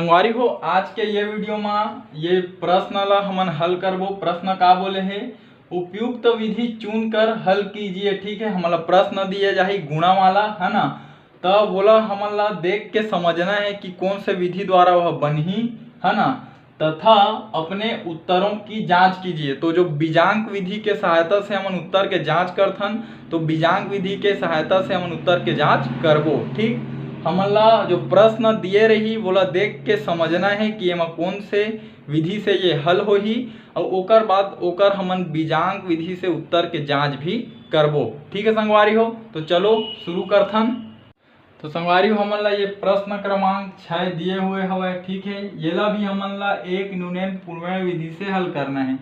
संगवारी हो आज के ये वीडियो में ये प्रश्न ला हमन हल करबो। प्रश्न का बोले है उपयुक्त विधि चुन कर हल कीजिए। ठीक है, हमला प्रश्न दिए जाही गुणा वाला है ना, तब बोला हमला देख के समझना है कि कौन से विधि द्वारा वह बनही है ना, तथा अपने उत्तरों की जांच कीजिए। तो जो बीजांक विधि के सहायता से हम उत्तर के जांच करथन, तो बीजांक विधि के सहायता से हम उत्तर के जांच करबो। ठीक, हमला जो प्रश्न दिए रही बोला देख के समझना है कि एमा कौन से विधि से ये हल होही और ओकर बाद ओकर हमन बीजांक विधि से उत्तर के जांच भी करबो। ठीक है संगवारी हो, तो चलो शुरू करथन। तो संगवारी हो हमन ला ये प्रश्न क्रमांक 6 दिए हुए हवे। ठीक है, येला भी हमन ला एक न्यूनतम पूर्वण विधि से हल करना है।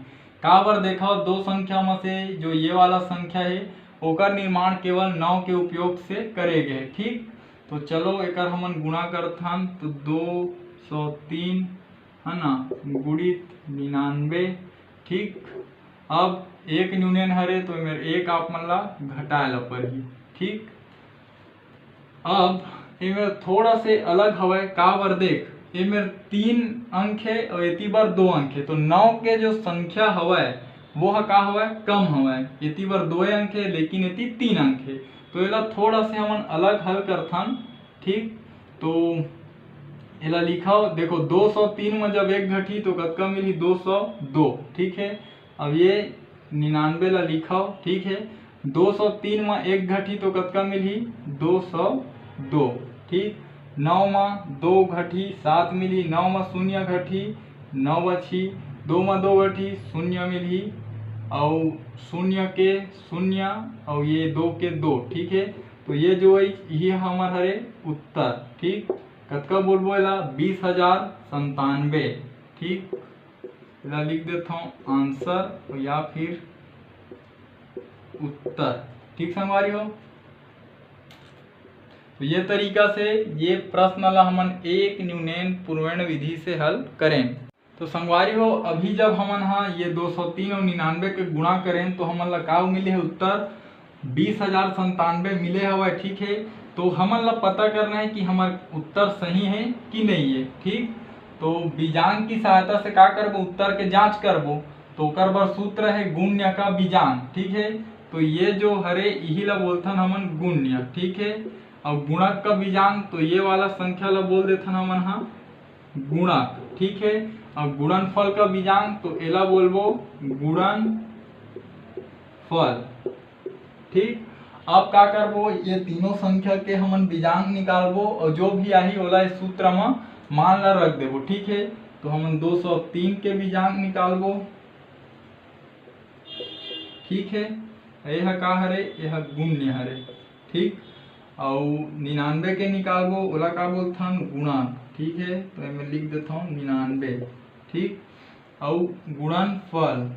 का बर देखो दो संख्या में से जो ये वाला संख्या है ओकर निर्माण केवल 9 के उपयोग से करे गए। ठीक, तो चलो एक हमन गुणा करथन, तो 203 है ना गुणित 99। ठीक, अब एक न्यूनन हरे तो मेरे एक आप मन ला घटाए ला पड़ही। ठीक, अब ये थोड़ा से अलग हवे। का बर देख ये मेरे 3 अंक है और एती बार 2 अंक है, तो 9 के जो संख्या हवे वो का हवे कम हवे। एती बार 2 अंक है लेकिन एती 3 अंक है, तो एला थोड़ा से हमन अलग हल करथन। ठीक, तो एला लिखाओ। देखो 203 में जब एक घटी तो कतका मिली 202। ठीक है, अब ये 99 ला लिखाओ। ठीक है, 203 में एक घटी तो कतका मिली 202। ठीक, 9 में 2 घटी 7 मिली, 9 में 0 घटी 9 बची, 2 में 2 घटी 0 मिली और 0 के 0 और ये 2 के 2। ठीक है, तो ये जो है ये हमार हरे उत्तर। ठीक, कतका बोलबो एला 20,097। ठीक, एला लिख देता हूँ आंसर या फिर उत्तर। ठीक संगवारी हो, तो ये तरीका से ये प्रश्न ला हमन एक न्यूनतम पूर्वण विधि से हल करें। तो संगवारी हो अभी जब हमन ये 203 और 99 के गुणा करें तो हमन ला का मिले है उत्तर 20,097 मिले हवा। ठीक है, तो हमन ला पता करना है कि हमार उत्तर सही है कि नहीं है। ठीक, तो बीजांक की सहायता से का करबो उत्तर के जांच करबो, तो ओकर बर सूत्र है गुण्य का बीजांक। ठीक है, तो ये जो हरे यही ला बोलथन हमन गुण्य। ठीक है, और गुणक का बीजांक तो ये वाला संख्या ला बोल देथन हमन गुणक। ठीक है, और गुणनफल का बीजांक तो एला बोलबो गुणनफल। ठीक, अब का करबो ये तीनों संख्या के हमन बीजांक निकालबो और जो भी आही ओला इस सूत्र में मान ला रख देबो। ठीक है, तो हमन 203 के बीजांक निकालबो। ठीक है, यह का हरे यह गुण्य हरे। ठीक, और 99 के निकालबो ओला का बोलथन गुणक। ठीक है, तो मैं लिख देता हूँ 99। ठीक, और गुणनफल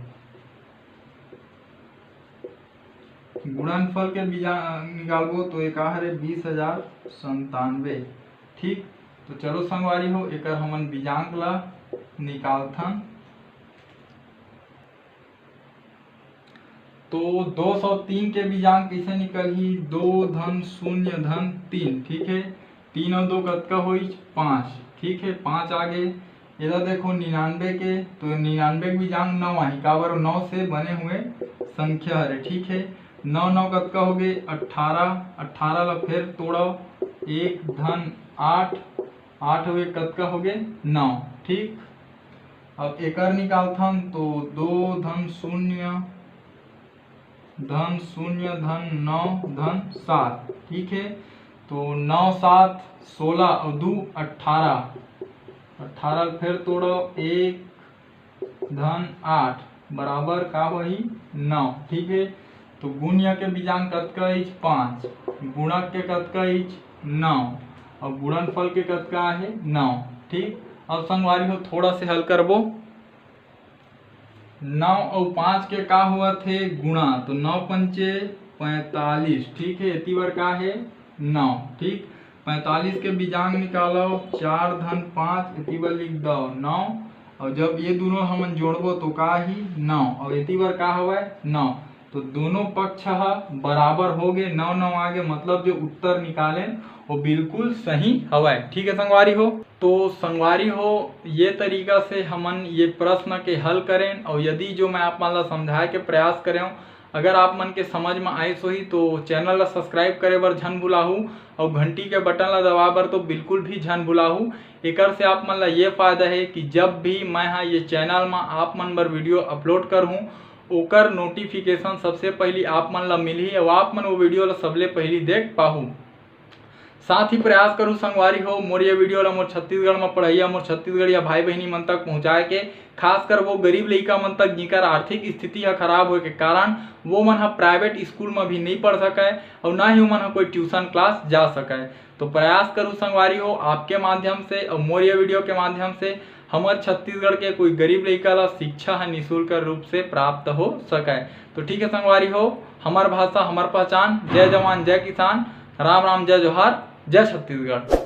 गुणनफल के बीजांक निकालबो तो एक हरे 20,097। ठीक, तो चलो संगवारी हो एक हमन बीजांक ला निकालथन। तो 203 के बीजांक कैसे निकलही 2 धन 0 धन 3। ठीक है, 3 और 2 कतका होई 5। ठीक है, 5 आगे इधर देखो 99 के, तो 99 के बीजांक 9 आई। का बर 9 से बने हुए संख्या हरे। ठीक है, 9 9 कतका हो गए 18। 18 ला फिर तोड़ो 1 धन 8 8 हुए कतका हो गए 9। ठीक, अब एकर निकालथन तो 2 धन 0 धन 0 धन 9 धन 7। ठीक है, तो 9 7 16 और 2 18। 18 फिर तोड़ो 1 धन 8 बराबर का वही 9। ठीक है, तो गुण्य के बीजांक कतका इच 5, गुणक के कतका इच 9 और गुणनफल के कतका है 9। ठीक, अब संगवारी हो थोड़ा से हल करबो। 9 और 5 के का हुआ थे गुणा, तो 9 पंचे 45। ठीक है, इतनी बार का है 9। ठीक, 45 के बीजांक निकालो 4 धन 5 इतनी बार लिख दो 9 और जब ये दोनों हमन जोड़बो तो का ही 9 और इतनी बार का हवा 9। तो दोनों पक्ष बराबर हो गए, 9 आगे, मतलब जो उत्तर निकाले वो बिल्कुल सही हवा। ठीक है संगवारी हो, तो संगवारी हो ये तरीका से हमन ये प्रश्न के हल करें, और यदि जो मैं आप मन ला समझाए के प्रयास करे हूँ अगर आप मन के समझ में आइस होही तो चैनल ला सब्सक्राइब करे बर झन भुलाहू, और घंटी के बटन ला दबा बर तो बिल्कुल भी झन भुलाहू। एकर से आप मन ला ये फायदा है कि जब भी मैं ये चैनल में आप मन बर वीडियो अपलोड करहूँ ओकर नोटिफिकेशन सबसे पहली आप मन ला मिलही, और आप मन वो वीडियो ला सबले पहली देख पाहू। साथ ही प्रयास करूँ संगवारी हो मोर ये वीडियो ला मोर छत्तीसगढ़ में पढ़ैया मोर छत्तीसगढ़िया भाई बहनी मन तक पहुँचाए के, खासकर वो गरीब लइका मन तक जिकर आर्थिक स्थिति खराब होए के कारण वो मन प्राइवेट स्कूल में भी नहीं पढ़ सके और ना ही वो मन कोई ट्यूशन क्लास जा सके। तो प्रयास करूँ संगवारी हो आपके माध्यम से और मोर ये वीडियो के माध्यम से हमारे छत्तीसगढ़ के कोई गरीब लइका ला शिक्षा निःशुल्क रूप से प्राप्त हो सके। तो ठीक है संगवारी हो, हमार भाषा हमार पहचान, जय जवान जय किसान, राम राम जय जोहार, जय छत्तीसगढ़।